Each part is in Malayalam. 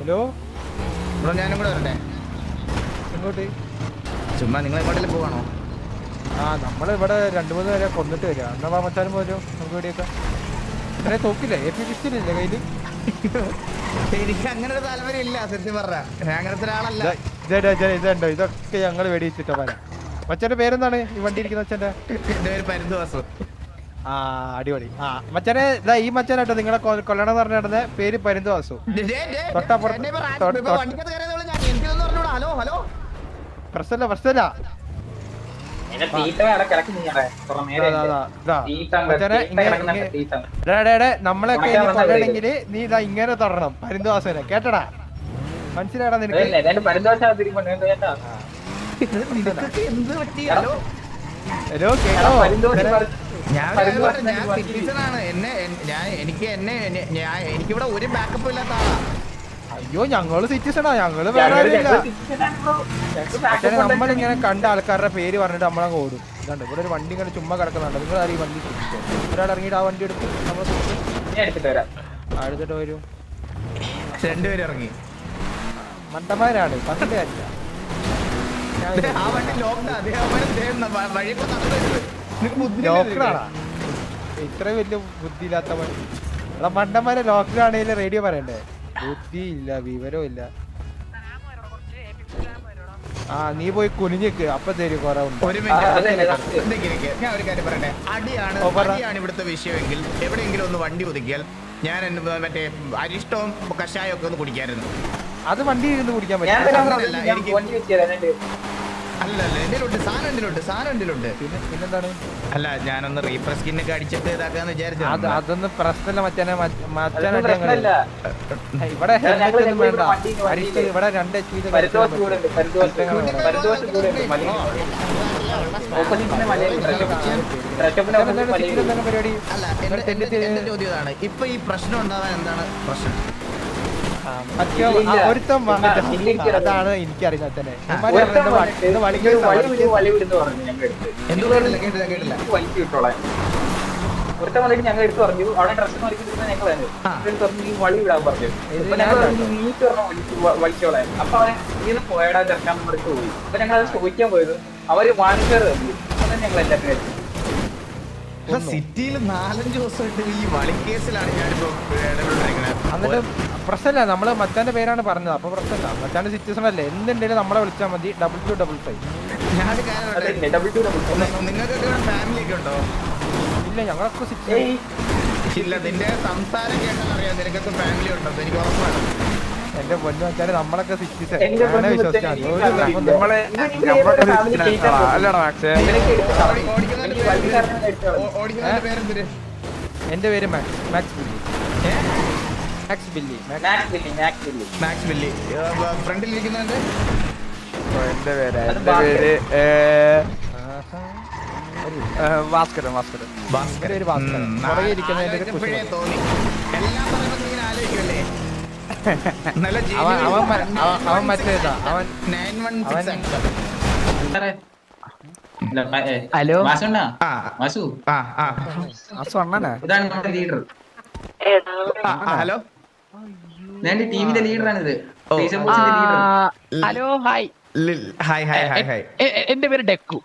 ഹലോ ബ്രോ ഞാനും കൂടെ വരട്ടെ. എങ്ങോട്ട്? ചുമ്മാ നിങ്ങൾ എങ്ങോട്ടെങ്കിലും പോവാണോ? ആ നമ്മളിവിടെ 2-3 പേരെ കൊന്നിട്ട് വരിക. എന്നാ മച്ചാനും പോലും നമുക്ക് ഇവിടെയൊക്കെ ഇത്രയും തോക്കില്ലേ? AK-15 ഇല്ലേ കയ്യില്? എനിക്ക് അങ്ങനെ ഒരു താല്പര്യം ഇല്ല സത്യം പറഞ്ഞ. ഞാൻ അങ്ങനത്തെ ഒരാളല്ല. ഇതുണ്ടോ? ഇതൊക്കെ ഞങ്ങൾ വെടിവെച്ചിട്ടോ വരാം. മച്ചാന്റെ പേരെന്താണ് ഈ വണ്ടി ഇരിക്കുന്ന മച്ചാന്റെ? എന്റെ പേര് പരിന്തോസ്. ആ അടിപൊളി. ആ മച്ചാനെ ഇതാ ഈ മച്ചാനാട്ടോ നിങ്ങളെ കൊല്ലണം പറഞ്ഞ നടന്ന പേര് പരിന്തോസു. തൊട്ടപ്പുറത്ത് ഹലോ ഹലോ പ്രശ്നമില്ല. നമ്മളൊക്കെ കൊല്ലണമെങ്കിൽ നീ ഇതാ ഇങ്ങനെ തൊടണം പരിന്തോസനെ. കേട്ടടാ? മനസ്സിലാടാ നിനക്ക്? ഹലോ കേട്ടോ? എനിക്കിവിടെ ഒരു ബാക്കപ്പ് ഇല്ലാത്ത ആളാ. അയ്യോ ഞങ്ങള് സിറ്റിസണാ. ഞങ്ങള് വേറെ ആരുമില്ല. നമ്മളിങ്ങനെ കണ്ട ആൾക്കാരുടെ പേര് പറഞ്ഞിട്ട് നമ്മളങ്ങ് ഓടും. ഇതാണ്ട് ഇവിടെ ഒരു വണ്ടി ഇങ്ങനെ ചുമ്മാ കിടക്കുന്നുണ്ട്. നിങ്ങൾ ആരും ഈ വണ്ടി ശ്രദ്ധിച്ചോ? ഒരാൾ ഇറങ്ങിയിട്ട് ആ വണ്ടി എടുത്ത് നമ്മൾ എടുത്തിട്ട് വരും. 2 പേര് ഇറങ്ങി. മണ്ടന്മാരാണ്, പറഞ്ഞിട്ട് കാര്യമില്ല. ലോക്കറാണാ ഇത്രയും വലിയ ബുദ്ധി ഇല്ലാത്തവൻ? മണ്ടന്മാരെ ലോക്കറാണെങ്കിലും റേഡിയോ പറയണ്ടേ? ബുദ്ധിയില്ല, വിവരവും ഇല്ല. ആ നീ പോയി കുനിഞ്ഞിക്ക്, അപ്പൊ തരും കുറവുണ്ട്. ഞാൻ ഒരു കാര്യം പറയട്ടെ. അടിയാണ് ഇവിടുത്തെ വിഷയമെങ്കിൽ എവിടെയെങ്കിലും ഒന്ന് വണ്ടി ഒതുക്കിയാൽ ഞാൻ മറ്റേ അരിഷ്ടവും കഷായം ഒക്കെ ഒന്ന് കുടിക്കായിരുന്നു. അത് വണ്ടി ഇരുന്ന് കുടിക്കാൻ പറ്റും. അല്ലല്ല എന്തിലുണ്ട് സാധനം എന്തിലുണ്ട്. പിന്നെന്താണ്? അല്ല ഞാനൊന്ന് റീഫ്രഷ് സ്കിന്നൊക്കെ അടിച്ചിട്ട് ഇതാക്കാന്ന് വിചാരിച്ചു. അതൊന്നും പ്രശ്നമില്ല മച്ചാനെ. ഇവിടെ ഹെൽമെറ്റ് ഒന്നും വേണ്ട. അരിഷ്ട ഇവിടെ 2 HP പരിപാടി. അല്ല എന്റെ ചോദ്യം ഇതാണ്. ഇപ്പൊ ഈ പ്രശ്നം ഉണ്ടാവാൻ എന്താണ് പ്രശ്നം? അതാണ് എനിക്കറിയുന്നത് തന്നെ. ഒരുത്തം വന്നിട്ട് ഞങ്ങൾ എടുത്ത് പറഞ്ഞു അവിടെ ഡ്രസ് ഞങ്ങൾ വളി വിടാൻ പറഞ്ഞു. നീറ്റ് വലിച്ചോളാൻ. അപ്പൊ അവൻ ഇന്ന് പോയടാ ചെറുക്കാൻ എടുത്ത് പോയി. അപ്പൊ ഞങ്ങൾ അത് ചോദിക്കാൻ പോയത് അവര് വാണിജ്യർ തന്നു. അതെ ഞങ്ങൾ എല്ലാവരും സിറ്റിയിൽ 4-5 ദിവസമായിട്ട് ഈ വളിക്കേസിലാണ് ഞാനിപ്പോ എന്നിട്ട് പ്രശ്നമില്ല. നമ്മള് മച്ചാന്റെ പേരാണ് പറഞ്ഞത്. അപ്പൊ പ്രശ്നമില്ല. മച്ചാന്റെ സിറ്റുവേഷൻ അല്ലേ? എന്തുണ്ടെങ്കിലും നമ്മളെ വിളിച്ചാൽ മതി. 2255. നിങ്ങൾക്കൊക്കെ ഫാമിലി ഒക്കെ ഉണ്ടോ? ഇല്ല ഞങ്ങളൊക്കെ ഇല്ല. നിന്റെ സംസാരം കേട്ടാൽ അറിയാം നിനക്കൊക്കെ ഫാമിലി ഉണ്ടോ? എനിക്ക് ഉറപ്പാണ്. എന്റെ പൊന്നു വെച്ചാല് നമ്മളൊക്കെ സിറ്റിസൺ വിശ്വസിച്ചാൽ എന്റെ പേര് മാക്സ് ബില്ലി. ഫ്രണ്ടിലിരിക്കുന്നുണ്ട്. എന്റെ പേര് ഭാസ്കരൻ. തോന്നി എല്ലാം പറയുമ്പോൾ ഇങ്ങനെ ആലോചിക്കുമല്ലേ? അവൻ മറ്റേതാ. അവൻ 916. ഹലോ ഇതാണ് നമ്മുടെ ലീഡർ. ഹലോ ടീമിന്റെ ലീഡറാണിത്. Hello hi. എന്റെ പേര് ഡെക്കു.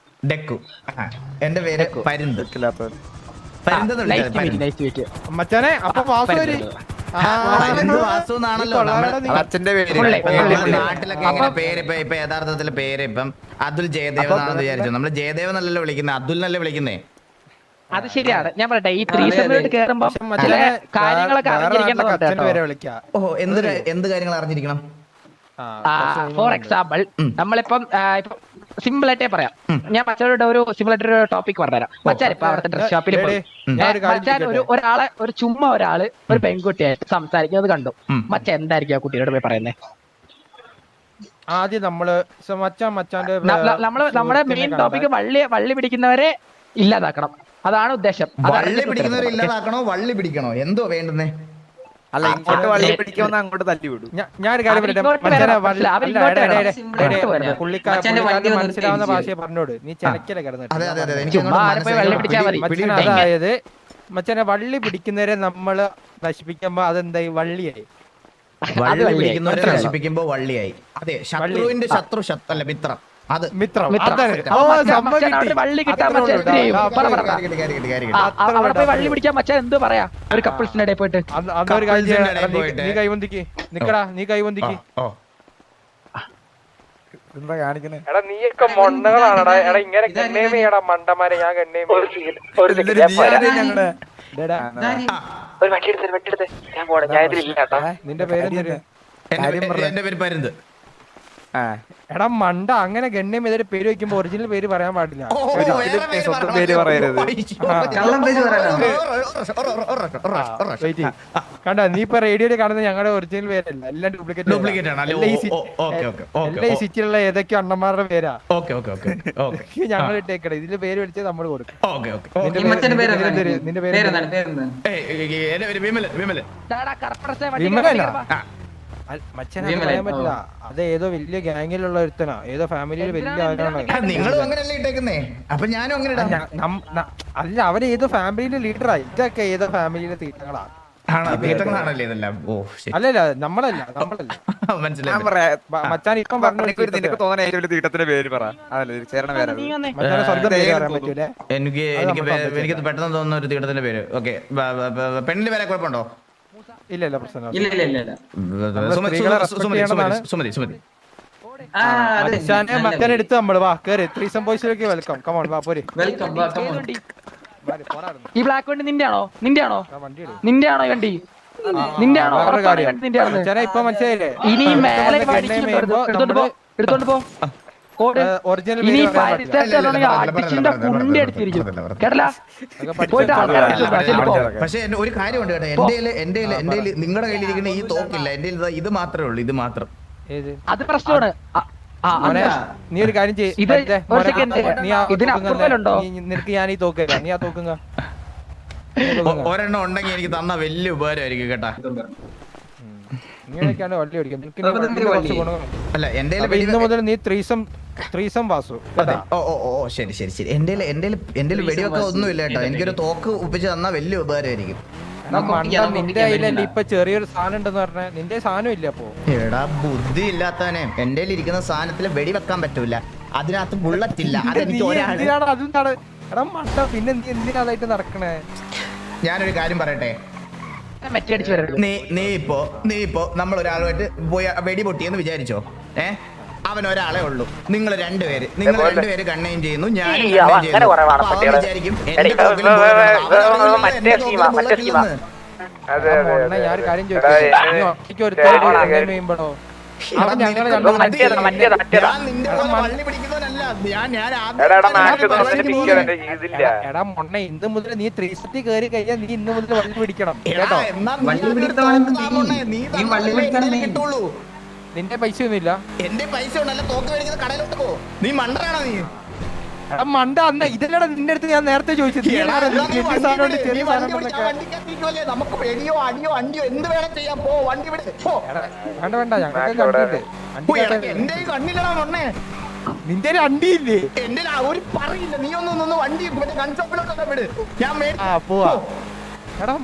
എന്റെ പേര് പരിന്ത്. മച്ചാനെ അപ്പൊ അച്ഛന്റെ പേര്. നാട്ടിലൊക്കെ എങ്ങനെ പേര് ഇപ്പൊ യഥാർത്ഥത്തില് പേര് ഇപ്പം അതുൽ ജയദേവ് എന്നാണെന്ന് വിചാരിച്ചു. നമ്മള് ജയദേവ് എന്നല്ലല്ലോ വിളിക്കുന്നത്, അതുൽ എന്നല്ലേ വിളിക്കുന്നേ. അത് ശരിയാണ്. ഞാൻ പറയട്ടെ, ഈ 3 കേറുമ്പോ കാര്യങ്ങളൊക്കെ അറിഞ്ഞിരിക്കണം. ഓ എന്ത് കാര്യങ്ങൾ അറിഞ്ഞിരിക്കണം? ഫോർ എക്സാമ്പിൾ നമ്മളിപ്പം സിമ്പിൾ ആയിട്ടേ പറയാം. ഞാൻ മച്ചാനോട് ഒരു സിമ്പിൾ ആയിട്ട് ഒരു ടോപ്പിക് പറഞ്ഞുതരാം. മച്ചാൻ ഇപ്പൊ അവിടുത്തെ ഡ്രസ് ഷോപ്പിൽ പോയി മച്ചാൻ ഒരാളെ ഒരു പെൺകുട്ടിയായിട്ട് സംസാരിക്കുന്നത് കണ്ടു. മച്ചാൻ എന്തായിരിക്കും ആ കുട്ടിയോട് പോയി പറയുന്നത്? ആദ്യം മച്ചാന്റെ നമ്മുടെ മെയിൻ ടോപ്പിക് വള്ളി പിടിക്കുന്നവരെ ഇല്ലാതാക്കണം. അതാണ് ഉദ്ദേശം. വള്ളി പിടിക്കുന്നവരെ ഇല്ലാതാക്കണോ വള്ളി പിടിക്കണോ എന്തോ വേണ്ടുന്നേ? അല്ല ഇങ്ങോട്ട് വള്ളി പിടിക്കുമെന്ന് അങ്ങോട്ട് തല്ലി വിടും. ഞാനൊരു കാര്യം മനസ്സിലാവുന്ന ഭാഷയെ പറഞ്ഞോട്. നീ ചെലക്കല കിടന്നിട്ട്. അതായത് മച്ചാനെ വള്ളി പിടിക്കുന്നവരെ നമ്മള് നശിപ്പിക്കുമ്പോ അതെന്തായി? വള്ളിയായി. വള്ളി വള്ളിയായി. പിടിക്കുന്നവരെ മനസ്സിലായോ? നശിപ്പിക്കുമ്പോ വള്ളിയായി. അതെ, ശത്രുവിന്റെ ശത്രു അല്ല മിത്രം. അത് മിത്രം മിത്രം. അതാണ്. അപ്പൊ ഓ, മച്ചാൻ സംഭവം അവിടെ കിട്ടി. വള്ളി കിട്ടാൻ അത്രേ മച്ചാൻ ഉള്ളൂ. എന്ത് ചെയ്യും? ആ, പറ, പറ. അവിടെ പോയി വള്ളി പിടിക്കാൻ മച്ചാൻ എന്ത് പറയാ ഒരു കപ്പിൾസിനിടെ പോയിട്ട്? അന്നൊരു കാര്യം ചെയ്യാം. കപ്പിൾസിന്റെ ഇടയിൽ പോയിട്ട്. നീ കൈവന്തിക്ക് നിക്കടാ, നീ കൈവന്തിക്ക്. എന്താ കാണിക്കണേ? എടാ നീയൊക്കെ മൊണ്ണകളാണടാ. എടാ ഇങ്ങനെ ഗണ്ണേമിയടാ മണ്ടന്മാരെ. ഞാൻ ഗണ്ണേമി. ഞങ്ങളുടെ ഒരു വണ്ടി എടുത്ത് ഞാൻ പോണേ. ഞാൻ ഇതിലില്ല കേട്ടോ. നിന്റെ പേരെന്തൊരു? എന്റെ പേര് പരുന്ത്. എടാ മണ്ട, അങ്ങനെ ഗണ്യം ഏതൊരു പേര് വെക്കുമ്പോ ഒറിജിനൽ പേര് പറയാൻ പാടില്ല. സ്വന്തം പേര് പറയരുത്. വെയിറ്റ് കണ്ട, നീ ഇപ്പൊ റേഡിയോയിൽ കാണുന്നത് ഞങ്ങളുടെ ഒറിജിനൽ പേരല്ല, എല്ലാം Duplicate ആണ് അല്ലേ? എല്ലാ ഈ സിറ്റിയിലുള്ള ഏതൊക്കെയോ അണ്ണന്മാരുടെ പേരാ ഓക്കെ ഞങ്ങൾ ഇട്ടേക്കട. ഇതില് പേര് വിളിച്ച് നമ്മൾ കൊടുക്കും. ഓക്കെ. നിന്റെ പേര് വിമലൻ. ഡാടാ, കറുപ്പടച്ചേ വണ്ടി വിമലനാ? കേറാ. മച്ചനെ പറയാൻ പറ്റില്ല. അത് ഏതോ വലിയ ഗാങ്ങിലുള്ള ഒരുത്തനാ, ഏതോ ഫാമിലിയിൽ വലിയ ആളാണ്. നിങ്ങളും അങ്ങനെയല്ലേ ഇട്ടേക്കുന്നേ? അപ്പൊ ഞാനും അങ്ങനെ ഇടാം. അല്ല, അവര് ഏതോ ഫാമിലിയിലെ ലീഡറാ. ഇതൊക്കെ ഏതോ ഫാമിലിയിലെ തീറ്റങ്ങളാ. തീട്ടങ്ങളാണല്ലേ ഇതെല്ലാം? ഓ ശരി, അല്ലല്ല, നമ്മളല്ല. മനസ്സിലായി. മച്ചാൻ ഇപ്പം പറഞ്ഞു നിനക്ക് തോന്നുന്ന ഏറ്റവും വലിയ തീട്ടത്തിന്റെ പേര് പറ. അതല്ലേ ചേരണ പേര്. നീ വന്നേ. മച്ചാനെ സ്വന്തം പേര് പറയാൻ പറ്റൂലേ? എനിക്ക് പെട്ടെന്ന് തോന്നുന്ന ഒരു തീട്ടത്തിന്റെ പേര്. ഓക്കെ, പെണ്ണിന്റെ പേരെ കുഴപ്പമുണ്ടോ? ഇല്ല പ്രശ്നം. സുമതി. മച്ചാനെ എടുത്ത് നമ്മള് വാ കേറി. Threesome ബോയ്സിലേക്ക് welcome. കമോൺ വാ പോരെ. ഈ ബ്ലാക്ക് വണ്ടി നിന്റെയാണോ? വണ്ടി ഈ വണ്ടി നിന്റെയാണോ? മച്ചാനെ ഇപ്പൊ മനസ്സിലായില്ലേ? ഇനി മേലെ എടുത്തോണ്ട് പോ. ഒറിജിനൽ ഇനി അടിച്ചിന്റെ കുണ്ടി അടിച്ചിരിക്കും കേട്ടല്ല. പോയിട്ട് പക്ഷെ ഒരു കാര്യമുണ്ട് കേട്ടോ, എന്റെ നിങ്ങളുടെ കയ്യിലിരിക്കുന്ന ഈ തോക്കില്ല, എന്റെ ഇത് മാത്രമേ ഉള്ളൂ. ഇത് മാത്രം. അത് പ്രശ്നമാണ്. നീ ഒരു കാര്യം ചെയ്യ്. ഇത് ഒരു സെക്കൻഡ്, ഇതിനപ്പുറമേലുണ്ടോ? നിനക്ക് ഞാൻ ഈ തോക്ക് നീ ആ തോക്കുങ്ങ. ഒരെണ്ണം ഉണ്ടെങ്കിൽ എനിക്ക് തന്ന വലിയ ഉപകാരമായിരിക്കും കേട്ടാ. ഇങ്ങനെയൊക്കെയാണ് വള്ളി ഓടിക്കുന്നത്. നിനക്ക് ഇനി വണ്ടിയിൽ കുറച്ച് ഗുണങ്ങൾ. അല്ല എന്റെ അപ്പൊ ഇന്ന് മുതൽ നീ ത്രീസം വാസു. ഓ ശരി. എന്റെ വെടിവെക്ക ഒന്നുമില്ല കേട്ടോ. എനിക്കൊരു തോക്ക് ഒപ്പിച്ച് തന്നാ വലിയ ഉപകാരമായിരിക്കും. നിന്റെ കയ്യിലല്ലേ ഇപ്പൊ ചെറിയൊരു സാധനം ഉണ്ടെന്ന് പറഞ്ഞ, നിന്റെ സാധനം ഇല്ല അപ്പൊ? എടാ ബുദ്ധി ഇല്ലാത്തവനെ, എന്റെ ഇരിക്കുന്ന സാധനത്തിൽ വെടിവെക്കാൻ പറ്റൂല. അതിനകത്ത് ബുള്ളറ്റ് ഇല്ല. അതെനിക്ക് അതെന്താണ്? എടാ മണ്ട, പിന്നെ നീ എന്തിനാ അതായിട്ട് നടക്കണേ? ഞാനൊരു കാര്യം പറയട്ടെ. മെറ്റടിച്ചു വരരുത്. നീ ഇപ്പോ നമ്മൾ ഒരാളുമായിട്ട് പോയി വെടി പൊട്ടിയെന്ന് വിചാരിച്ചോ. അവൻ ഒരാളെ ഉള്ളൂ. നിങ്ങൾ രണ്ടുപേര് കണ്ണയും ചെയ്യുന്നു, ഞാനും വിചാരിക്കും ഞാൻ കാര്യം ചോദിക്കുമ്പോഴോ എടാ മൊണ്ണ, ഇന്ന് മുതൽ നീ 360 കയറി കഴിഞ്ഞാൽ നീ ഇന്ന് മുതൽ വള്ളി പിടിക്കണം കേട്ടോ. നിന്റെ പൈസ ഒന്നുമില്ല. എന്റെ പൈസ ഉണ്ടല്ല, തോക്ക് മേടിക്കുന്ന കടയിലോട്ട് പോ. നീ മണ്ടനാണോ നീ? മണ്ട അന്ന ഇതല്ലടാ നിന്റെ അടുത്ത് ഞാൻ നേരത്തെ ചോദിച്ചത്. നമുക്ക് വെടിയോ അടിയോ അണ്ടിയോ എന്ത് വേണം ചെയ്യാൻ. പോ, വണ്ടി വിട്. വേണ്ട ഞങ്ങൾക്ക് കണ്ടിട്ട്. എന്റെ കണ്ണിലടാ മൊണ്ണേ. നിന്റെ അണ്ടിയില്ലേ? എന്റെ ഒരു പറയില്ല. നീ ഒന്ന് വണ്ടി കൺസോപ്പിലോട്ട് വിട്. ഞാൻ പോവാ. എടാ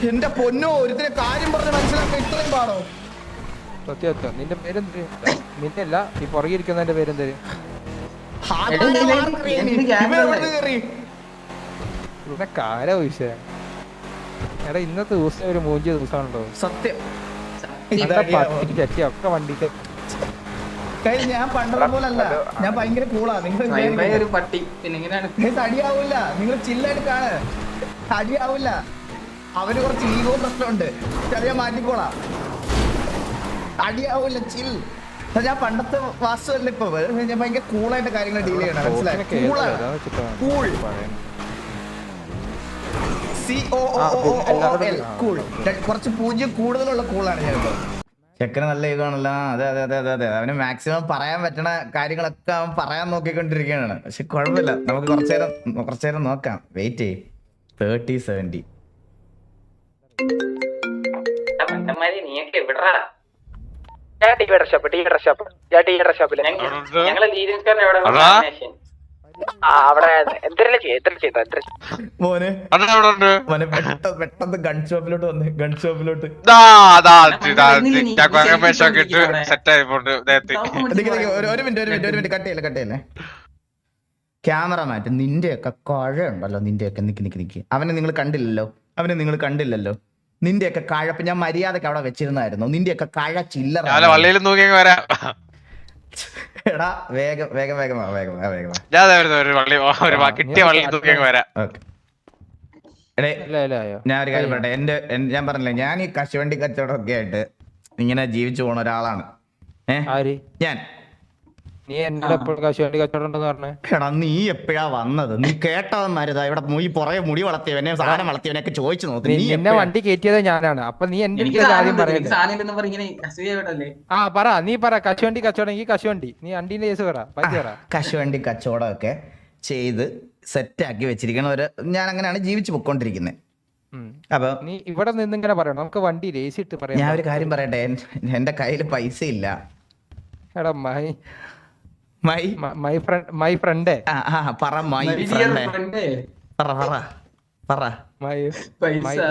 എന്റെ പൊന്നോ, ഒരുത്തിനെ കാര്യം പറഞ്ഞ് മനസ്സിലാക്കാൻ ഇത്രയും പാടോ? സത്യം. നിന്റെ പേരെന്ത്? നിന്റെ അല്ല, ഈ പുറകിരിക്കുന്നതിന്റെ പേരെന്ത്? കാര വിഷയം. എടാ ഇന്നത്തെ ദിവസം ഒരു 3 ദിവസമാണല്ലോ. സത്യം. ഒക്കെ വണ്ടിക്ക് ഞാൻ പണ്ടത്തെ പോലല്ല, ഞാൻ ഭയങ്കര കൂളാ. നിങ്ങൾ അടിയാവൂല, നിങ്ങൾ ചില്ലായിട്ട് കാണ്. അടിയാവൂല. അവന് കുറച്ച് ഈഗോ പ്രശ്നമുണ്ട്, ചെറിയ മാറ്റിക്കോളാം. അടിയാവൂല, ചിൽ. ഞാൻ പണ്ടത്തെ വാസ്തുവല്ല ഇപ്പൊ. ഞാൻ ഭയങ്കര കൂളായിട്ട് കാര്യങ്ങൾ ഡീൽ ചെയ്യണം, മനസ്സിലായി? കുറച്ച് 0 കൂടുതലുള്ള കൂളാണ് ഞാനിപ്പോ. ചെക്കന് നല്ല ഇതാണല്ലോ. അതെ. അവന് മാക്സിമം പറയാൻ പറ്റണ കാര്യങ്ങളൊക്കെ അവൻ പറയാൻ നോക്കിക്കൊണ്ടിരിക്കുകയാണ്. പക്ഷെ കുഴപ്പമില്ല, നമുക്ക് കുറച്ചേരം നോക്കാം. വെയിറ്റ് ചെയ്യും. 30-70. മോനെ മോനെ പെട്ടെന്ന് ഗൺ ഷോപ്പിലോട്ട് വന്ന് ഗൺ ഷോപ്പിലോട്ട് ഒരു മിനിറ്റ് കട്ടിയല്ലേ ക്യാമറ മാറ്റ്. നിന്റെയൊക്കെ കഴയുണ്ടല്ലോ നിന്റെയൊക്കെ. നിക്ക് അവനെ നിങ്ങൾ കണ്ടില്ലല്ലോ. നിന്റെയൊക്കെ കഴപ്പ് ഞാൻ മര്യാദക്ക് അവിടെ വെച്ചിരുന്നായിരുന്നു. നിന്റെയൊക്കെ കഴ ചില്ലറ. എടാ വേഗം ഞാൻ ഒരു കാര്യം പറയട്ടെ. ഞാൻ പറഞ്ഞില്ലേ, ഞാൻ ഈ കശുവണ്ടി കച്ചവടം ഒക്കെ ആയിട്ട് ഇങ്ങനെ ജീവിച്ചു പോണ ഒരാളാണ്. ഞാൻ നീ എന്നോട് എപ്പോഴും കശുവണ്ടി കച്ചവടം ഉണ്ടെന്ന് പറഞ്ഞേ. എടാ നീ എപ്പോഴാ വന്നത്? നീ കേട്ടവന്മാരുതാ ഇവിടെ ഈ പുറകെ മുടി വളർത്തിയവനെ സാധനം വളർത്തിയവനൊക്കെ ചോദിച്ചു നോക്ക്. നീ എന്നെ വണ്ടി കയറ്റിയത് ഞാനാണ്. അപ്പൊ നീ എന്റെ ആദ്യം പറയല്ലേ? പറ, നീ പറ. കശുവണ്ടി കച്ചവടം എങ്കിൽ കശുവണ്ടി. നീ വണ്ടീന്റെ കേസ് പറ. കശുവണ്ടി കച്ചവടം ഒക്കെ ചെയ്ത് സെറ്റാക്കി വെച്ചിരിക്കണ ഞാൻ അങ്ങനെയാണ് ജീവിച്ചു പൊക്കോണ്ടിരിക്കുന്നത്. അപ്പൊ നീ ഇവിടെ നിന്ന് ഇങ്ങനെ പറയണം. നമുക്ക് വണ്ടി രേസ് ഇട്ട് പറയാം. ഞാൻ ഒരു കാര്യം പറയട്ടെ, എന്റെ കയ്യിൽ പൈസ ഇല്ല. എടാ മൈ ഫ്രണ്ട്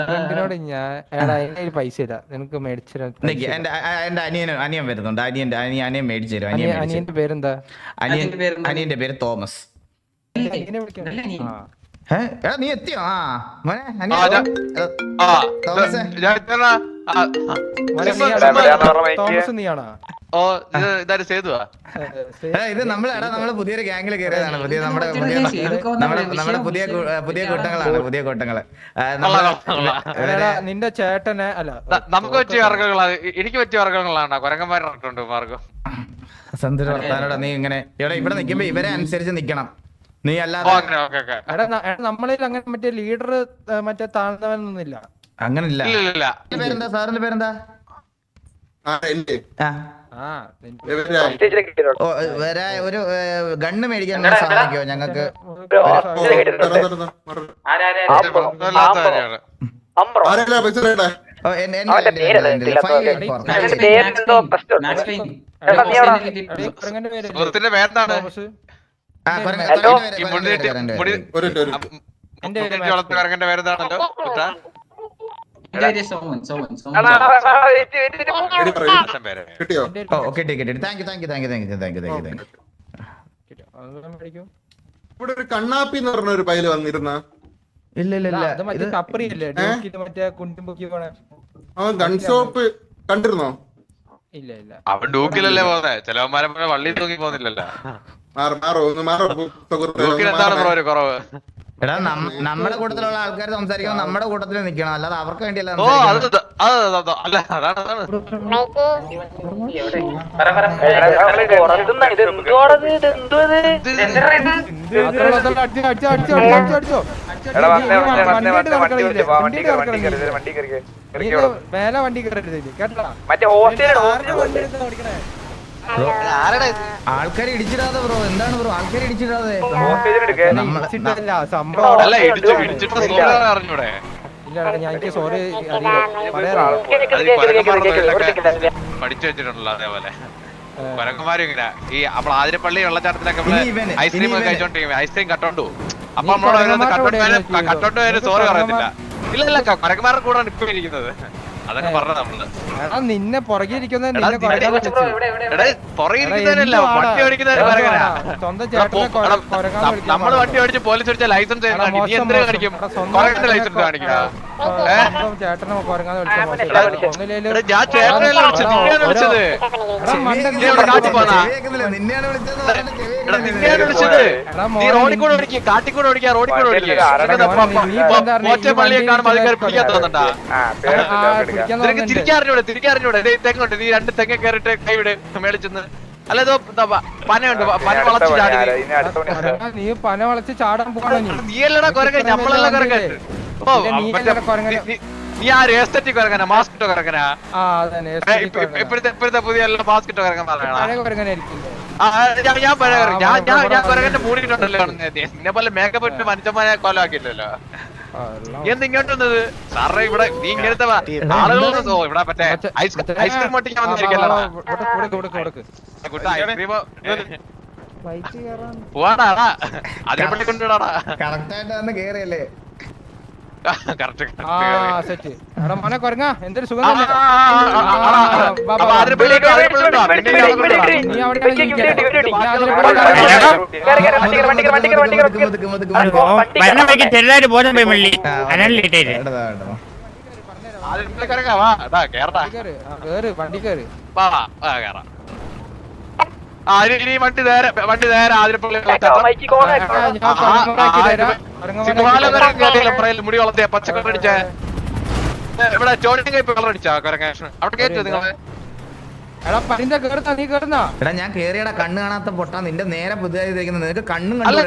ഫ്രണ്ടിനോട് ഞാൻ അതിന് പൈസ ഇല്ല, നിനക്ക് മേടിച്ചു. എന്റെ അനിയൻ വരുന്നുണ്ട്. അനിയൻ മേടിച്ചു തരും. അനിയന്റെ പേരെന്താ? അനിയന്റെ പേര് തോമസ്. നീ എത്തിയോ? തോമസ് നീയാണോ? ഇത് നമ്മള് പുതിയൊരു ഗ്യാങ്ങിൽ കയറിയതാണ്. നമ്മുടെ പുതിയ കൂട്ടങ്ങളാണ്. നിന്റെ ചേട്ടനെ അല്ല, നമുക്ക് പറ്റിയ വർഗ്ഗങ്ങളാ. എനിക്ക് പറ്റിയ വർഗ്ഗങ്ങളാണ് കൊരങ്ങന്മാരുടെ മാർഗം. സന്ധ്യ വർത്താനോടാ നീ ഇങ്ങനെ ഇവിടെ നിൽക്കുമ്പോ ഇവരെ അനുസരിച്ച് നിക്കണം. നീ അല്ലാതെ നമ്മളിൽ അങ്ങനെ മറ്റേ ലീഡർ മറ്റേ താഴ്ന്നവനൊന്നുമില്ല. അങ്ങനില്ല. പേരെന്താ? സാറിന്റെ പേരെന്താ? ഒരു ഗണ്ണ് മേടിക്കാൻ സഹായിക്കോ ഞങ്ങക്ക്? ഇവിടെ ഒരു കണ്ണാപ്പി എന്ന് പറഞ്ഞ ഒരു പയ്യല് വന്നിരുന്ന. അവൻ ഗൺഷോപ്പ് കണ്ടിരുന്നോ? അവൻ ഡൂക്കിലല്ലേ പോന്നെ. ചിലവന്മാരെ വള്ളി തൂങ്ങി പോകുന്നില്ലല്ലോ. കുറവ്. എടാ നമ്മുടെ കൂട്ടത്തിലുള്ള ആൾക്കാർ സംസാരിക്കുമ്പോൾ നമ്മുടെ കൂട്ടത്തിൽ നിൽക്കണം, അല്ലാതെ അവർക്ക് വേണ്ടിയല്ല. മേലെ വണ്ടി കയറരുത് കേട്ടോ. ആൾക്കാരെ ഇടിച്ചിടാതെ ബ്രോ. എന്താണ് ബ്രോ ആൾക്കാരെ ഇടിച്ചിടാതെ? ഞാൻ സോറി പഠിച്ചു വെച്ചിട്ടുണ്ടല്ലോ. അതേപോലെ കൊരങ്ങന്മാരും ഇങ്ങനെ ഈ നമ്മൾ ആതിരപ്പള്ളി വെള്ളച്ചാട്ടത്തിലൊക്കെ ഐസ്ക്രീം ഒക്കെ കഴിച്ചോണ്ടിരിക്കും. ഐസ്ക്രീം കട്ടോണ്ടു. അപ്പൊ നമ്മളോട് കട്ടോണ്ട് പേര് സോറി പറയത്തില്ല. ഇല്ല കൊരങ്ങന്മാരുടെ കൂടാണ് ഇപ്പൊ ഇരിക്കുന്നത്. അതൊക്കെ പറഞ്ഞ നമ്മള് നിന്നെ പുറകിരിക്കുന്ന നമ്മള് വണ്ടി ഓടിച്ച് പോലീസ് അടിച്ച ലൈസൻസ് കാണിക്കും. ലൈസൻസ് കാണിക്കുക. ചേട്ടനെ ഞാൻ ചേട്ടനല്ല വിളിച്ചത്. നിന്നെയാണ് വിളിച്ചത്. നീ റോഡിക്കൂടെ ഓടിക്കുക, കാട്ടിക്കൂടെ ഓടിക്കുക, റോഡിക്കൂടെ ഓടിക്കുക. പള്ളിയെ കാണുമ്പോൾ ആൾക്കാർ പിടിക്കാൻ തോന്നണ്ടാ. നിനക്ക് തിരിക്കാറിഞ്ഞൂടെ? തെങ്ങുണ്ട്, നീ 2 തെങ്ങ കയറിട്ട് കൈവിട് മേടിച്ചെന്ന്. അല്ലതോ പനയുണ്ട്, പന വളച്ച് ചാടി. നീ പന വളച്ച് ചാടാൻ പോകണോ? നീയല്ലടാ കൊരങ്ങൻ, നമ്മളല്ല കൊരങ്ങൻ. നീ ആ എസ്തറ്റിക് കൊരങ്ങനാ, മാസ്കിട്ടോ കൊരങ്ങനാ? ഇപ്പോഴത്തെ പുതിയ മാസ്കിട്ടോ കൊരങ്ങൻ പറയണ. ഞാൻ പഴയ ഞാൻ കൊരങ്ങന്റെ മൂടിയിട്ടുണ്ടല്ലോ. നിന്നെ പോലെ മേക്കപ്പ് ഇട്ട് മനുഷ്യന്മാരെ കൊലമാക്കിയില്ലല്ലോ. എന്തിങ്ങോട്ട് വന്നത് സാറേ? ഇവിടെ നീ ഇങ്ങനത്തെ ആളുകളൊന്നും ഇവിടെ മറ്റേ ഐസ്ക്രീം ഒട്ടിക്കാൻ വന്നിരിക്കല്ലോ. ഐസ്ക്രീം പോവാടാ അതിനെപ്പറ്റി കൊണ്ടുവിടാടാ. കറക്റ്റ് ആയിട്ട് വന്ന് കേറിയല്ലേ. കറക്റ്റ് ആ സെറ്റ്. എടാ മോനെ കൊരങ്ങാ എന്തൊരു സുഖം തന്നെ. അപ്പൊ അതിനെപ്പറ്റിട്ടോ നീ അവിടെയാണ് ജീവിക്കുന്നത്. ചെറുതായിട്ട് ബോധം പോയി മള്ളി അനല്ലേറ്റ് വാ കേറടാ കേറ് വണ്ടി കേറ്. വാ കേറാം. ഇനി വണ്ടി നേരെ ആതിരപ്പള്ളി മുടി വളർത്തിയ പച്ചക്കറി അടിച്ച ഇവിടെ ചോടിയും കയ്പ് കളർ അടിച്ചാ കൊരങ്ങാഷൻ അവിടെ കയറ്റോ നിങ്ങള്? എടാ പതിന്റെ കേറുന്ന നീ കേറുന്ന. എടാ ഞാൻ കേറിയടാ കണ്ണ് കാണാത്ത പൊട്ട നിന്റെ നേരെ പുതിയതായി ഇരിക്കുന്നത് നിനക്ക് കണ്ണും അല്ല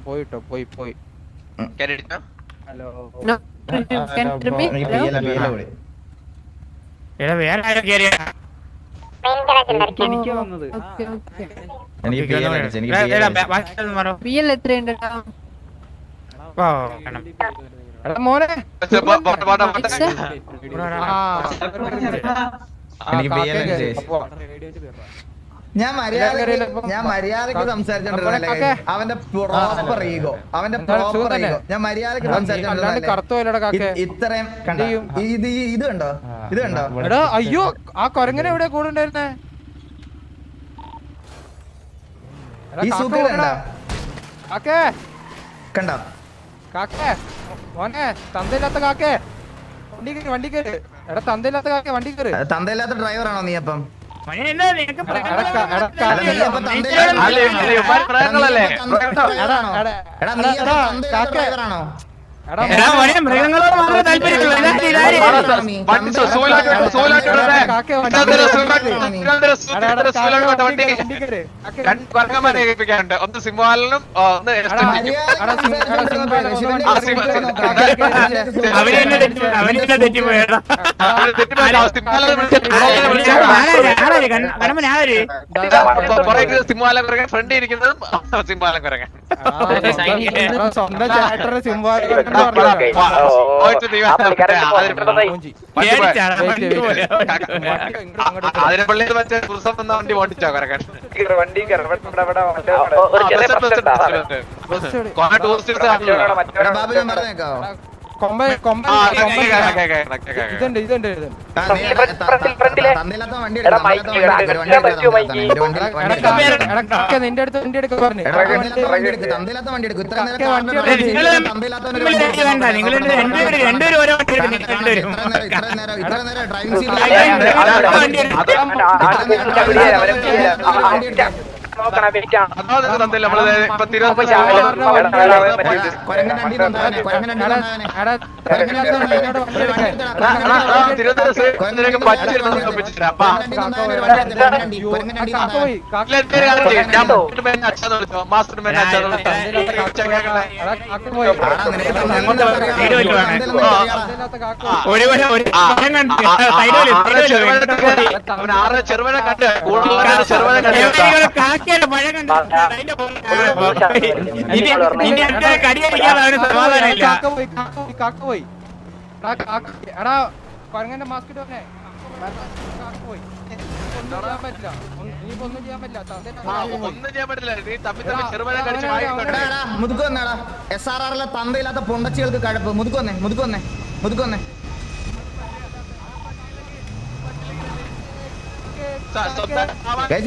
പോയിട്ടോ പോയി പോയി. ഹലോ വേറെ ആരോ കേറിയ മോനെ ഞാൻ മര്യാദക്ക് സംസാരിച്ചോണ്ടിരുന്നല്ലേ അവന്റെ പ്രോപ്പർ ഈഗോ ഞാൻ മര്യാദക്ക് സംസാരിച്ചോണ്ടിരുന്നല്ലേ ഇത്രയും കണ്ടോ ഇത് കണ്ടോ എടാ അയ്യോ ആ കൊരങ്ങനെ എവിടെ കൂടെ ഉണ്ടായിരുന്നേ? ഈ സൂക്കർ കണ്ടോ കാക്കേ കണ്ടോ കാക്കേ മോനെ തന്തയില്ലാത്ത കാക്കേ വണ്ടി കയറ്. എടാ തന്തയില്ലാത്ത കാക്കേ വണ്ടി കയറ്. തന്തയില്ലാത്ത ഡ്രൈവറാണോ നീ അപ്പം? മൃഗങ്ങളോട് മാത്രം താല്പര്യമുള്ളൂ. ഒന്ന് സിംഹാലനും ഒന്ന് സിംഹാലം കുറങ്ങൻ ഫ്രണ്ട് ഇരിക്കുന്നതും സിംഹാലം കുറങ്ങൻ സ്വന്തം ചേട്ടന്റെ സിംഹാലം അതിരപ്പള്ളി മറ്റേ പുസ്തകം തന്ന വണ്ടി ഓടിച്ചോ കുറക്കാൻ ടൂറിസ്റ്റ് ഇതുണ്ട് നിന്റെ അടുത്ത് വണ്ടി എടുക്ക പറഞ്ഞു. രണ്ടുപേരും ഓരോ ചെറുവഴ കണ്ട് ചെറുവഴ കണ്ട് മഴ കണ്ടു കടിയടിക്കാതെ സമാധാനമില്ല. കാക്ക പോയി എടാ കൊരങ്ങന്റെ മാസ്ക് ഇട്ടേ. പോയി ഒന്നും ചെയ്യാൻ പറ്റില്ല. മുതുക്കൊന്നാടാ SRR തന്തയില്ലാത്ത പൊണ്ടച്ചികൾക്ക് കഴപ്പ്. മുതുക്കൊന്നേ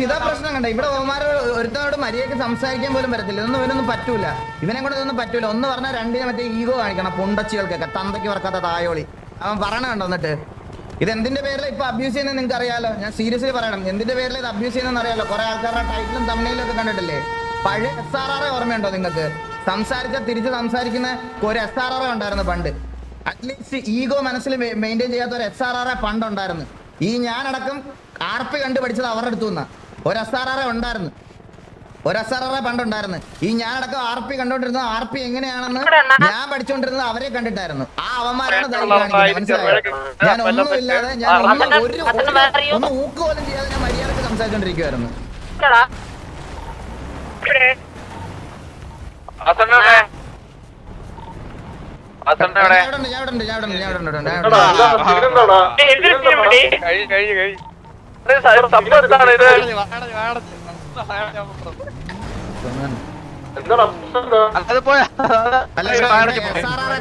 ഇതാ പ്രശ്നം കണ്ട. ഇവിടെ ഒരുത്തനോട് മര്യാദക്ക് സംസാരിക്കാൻ പോലും പറ്റത്തില്ല. ഇവനൊന്നും പറ്റൂല. ഇവനെ കൊണ്ട് ഇതൊന്നും പറ്റൂല. ഒന്ന് പറഞ്ഞാൽ രണ്ടിനെ മറ്റേ ഈഗോ കാണിക്കണം. പൊണ്ടച്ചികൾക്കൊക്കെ തന്തയ്ക്ക് വർക്കാത്ത തായോളി അവൻ പറയണ കണ്ടോ. എന്നിട്ട് ഇത് എന്തിന്റെ പേരിൽ ഇപ്പൊ അബ്യൂസ് ചെയ്യുന്നത് നിങ്ങൾക്ക് അറിയാലോ. ഞാൻ സീരിയസ്ലി പറയണം, എന്തിന്റെ പേരിൽ ഇത് അബ്യൂസ് ചെയ്യുന്നതെന്ന് അറിയാലോ. കുറെ ആൾക്കാരുടെ ടൈറ്റിലും തമ്മിലും ഒക്കെ കണ്ടിട്ടില്ലേ? പഴയ SRR ഓർമ്മയുണ്ടോ നിങ്ങൾക്ക്? തിരിച്ച് സംസാരിക്കുന്ന ഒരു SRR ഉണ്ടായിരുന്നു പണ്ട്. അറ്റ്ലീസ്റ്റ് ഈഗോ മനസ്സിൽ മെയിൻറ്റെയിൻ ചെയ്യാത്ത ഒരു SRR പണ്ടുണ്ടായിരുന്നു. ഈ ഞാനടക്കം RP കണ്ടു പഠിച്ചത് അവരുടെ അടുത്തു നിന്നാ. ഒരു SRR ഉണ്ടായിരുന്നു, ഒരു SRR പണ്ടുണ്ടായിരുന്നു. ഈ ഞാനടക്കം RP കണ്ടോണ്ടിരുന്നത് RP എങ്ങനെയാണെന്ന് ഞാൻ പഠിച്ചോണ്ടിരുന്നത് അവരെ കണ്ടിട്ടായിരുന്നു. ആ അവന്മാരാണ് മനസ്സിലായത്. ഞാൻ ഒന്നുമില്ലാതെ ഞാൻ ഒന്ന് ഊക്ക് പോലും ചെയ്യാതെ ഞാൻ മര്യാദക്ക് സംസാരിച്ചോണ്ടിരിക്കുവായിരുന്നു.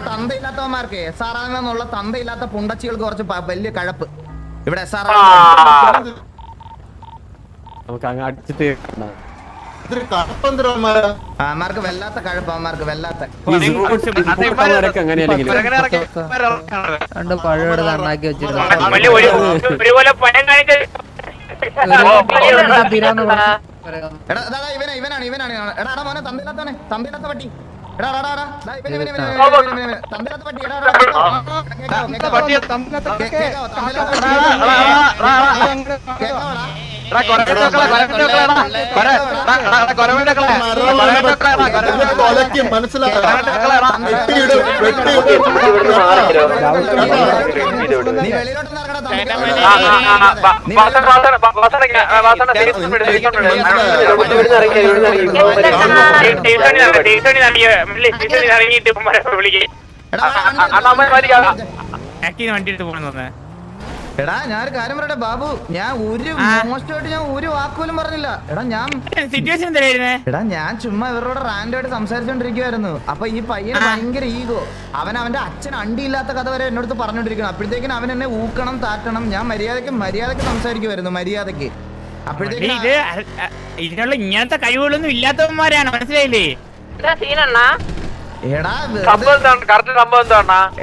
തന്തയില്ലാത്തവന്മാർക്ക് SRR തന്തയില്ലാത്ത പുണ്ടച്ചികൾക്ക് കുറച്ച് വലിയ കഴപ്പ് ഇവിടെ. SRR നമുക്ക് അങ്ങ് അടിച്ചിട്ട് അവന്മാർക്ക് വല്ലാത്ത കഴപ്പ്, അവന്മാർക്ക് വല്ലാത്ത പഴയണ്ടാക്കി വെച്ചിരുന്നു. ഇവനാണ് എടാ മോനെ തന്തയില്ലാത്ത പട്ടി. എടാ ഞാനൊരു കാര്യം പറയട്ടെ ബാബു, ഞാൻ ഒരു മോശമായിട്ട് ഞാൻ ഒരു വാക്കുപോലും പറഞ്ഞില്ല. എടാ ഞാൻ ചുമ്മാ ഇവരോട് റാൻഡായിട്ട് സംസാരിച്ചോണ്ടിരിക്കുവായിരുന്നു. അപ്പൊ ഈ പയ്യന് ഭയങ്കര ഈഗോ. അവന്റെ അച്ഛൻ അണ്ടിയില്ലാത്ത കഥ വരെ എന്നോട് പറഞ്ഞോണ്ടിരിക്കണം. അപ്പോഴത്തേക്കും അവൻ എന്നെ ഊക്കണം താറ്റണം. ഞാൻ മര്യാദക്ക് സംസാരിക്കുമായിരുന്നു, മര്യാദക്ക്. അപ്പോഴത്തേക്കും ഇതിനുള്ള ഇങ്ങനത്തെ കഴിവുകളൊന്നും ഇല്ലാത്തവന്മാരാണ്, മനസ്സിലായില്ലേ?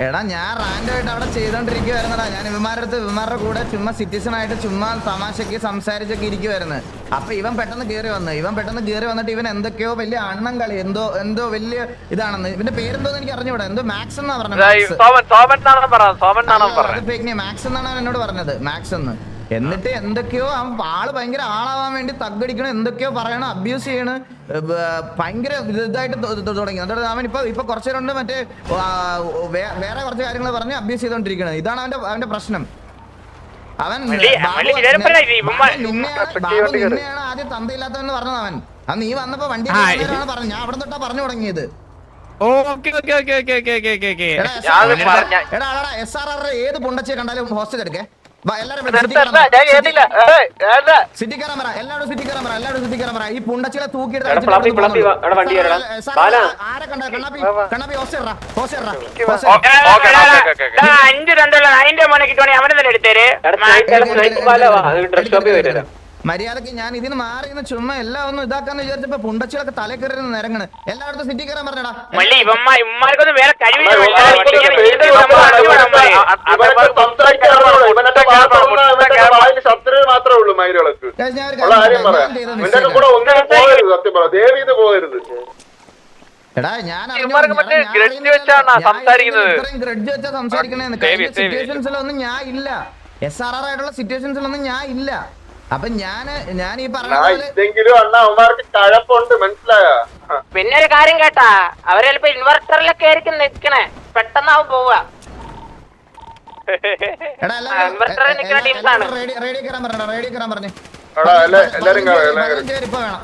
എടാ ഞാൻ റാൻഡായിട്ട് അവിടെ ചെയ്തോണ്ടിരിക്കുവായിരുന്നടാ. ഞാൻ ഇവന്മാരുടെ കൂടെ ചുമ്മാ സിറ്റിസൺ ആയിട്ട് ചുമ്മാ തമാശക്ക് സംസാരിച്ചൊക്കെ ഇരിക്കുവായിരുന്നു. അപ്പൊ ഇവൻ പെട്ടെന്ന് കയറി വന്നിട്ട് ഇവൻ എന്തൊക്കെയോ വലിയ അണ്ണം കളി എന്തോ വലിയ ഇതാണെന്ന്. ഇവന്റെ പേരെന്തോന്ന് എനിക്ക് അറിഞ്ഞൂടാ. എന്തോ മാക്സ് എന്നാ പറഞ്ഞത്. മാക്സ് എന്നാണ് അവൻ എന്നോട് പറഞ്ഞത്, മാക്സ് എന്ന്. എന്നിട്ട് എന്തൊക്കെയോ ആള് ഭയങ്കര ആളാവാൻ വേണ്ടി തగ్గടിക്കണം, എന്തൊക്കെയോ പറയണം, അബ്യൂസ് ചെയ്യണം, ഭയങ്കര ഇതായിട്ട് തുടങ്ങി. എന്നിട്ട് അവൻ ഇപ്പൊ കുറച്ചു നേരം കൊണ്ട് മറ്റേ വേറെ കുറച്ച് കാര്യങ്ങൾ പറഞ്ഞ് അബ്യൂസ് ചെയ്തോണ്ടിരിക്കണം. ഇതാണ് അവന്റെ പ്രശ്നം. അവൻ നിന്നെയാണ് ആദ്യം തന്തയില്ലാത്തവെന്ന് പറഞ്ഞത് അവൻ. നീ വന്നപ്പോ വണ്ടി പറഞ്ഞു, ഞാൻ അവിടെ തൊട്ടാ പറഞ്ഞു തുടങ്ങിയത്. എടാ SRR ഏത് പുണ്ടച്ചിയെ കണ്ടാലും ഹോസ്റ്റൽ എടുക്കേ. ഈ പുണ്ടച്ചികളെ തൂക്കിയെടുത്ത് മര്യാദക്ക് ഞാൻ ഇതിന് മാറി ചുമ്മാ എല്ലാം ഒന്നും ഇതാക്കാന്ന് വിചാരിച്ചപ്പോ പുണ്ടച്ചികളൊക്കെ തലക്കറി നിരങ്ങണ്. എല്ലായിടത്തും സിറ്റി കയറാൻ പറഞ്ഞടാ. മാത്രമേ ഉള്ളൂ മൈലുകൾക്ക്. എടാ ഞാൻ സിറ്റുവേഷൻസിലൊന്നും ഞാൻ ഇല്ല. SRR ആയിട്ടുള്ള സിറ്റുവേഷൻസിലൊന്നും ഞാൻ ഇല്ല. അപ്പൊ ഞാൻ ഈ പറഞ്ഞ പിന്നെ ഒരു കാര്യം കേട്ടാ, അവര് ചിലപ്പോ ഇൻവെർട്ടറിലൊക്കെ ആയിരിക്കും നിക്കണേ, പെട്ടെന്നാവും പോവാ. റേഡിയോ കയറാൻ പറഞ്ഞു. എല്ലാരും ഇപ്പൊ വേണം.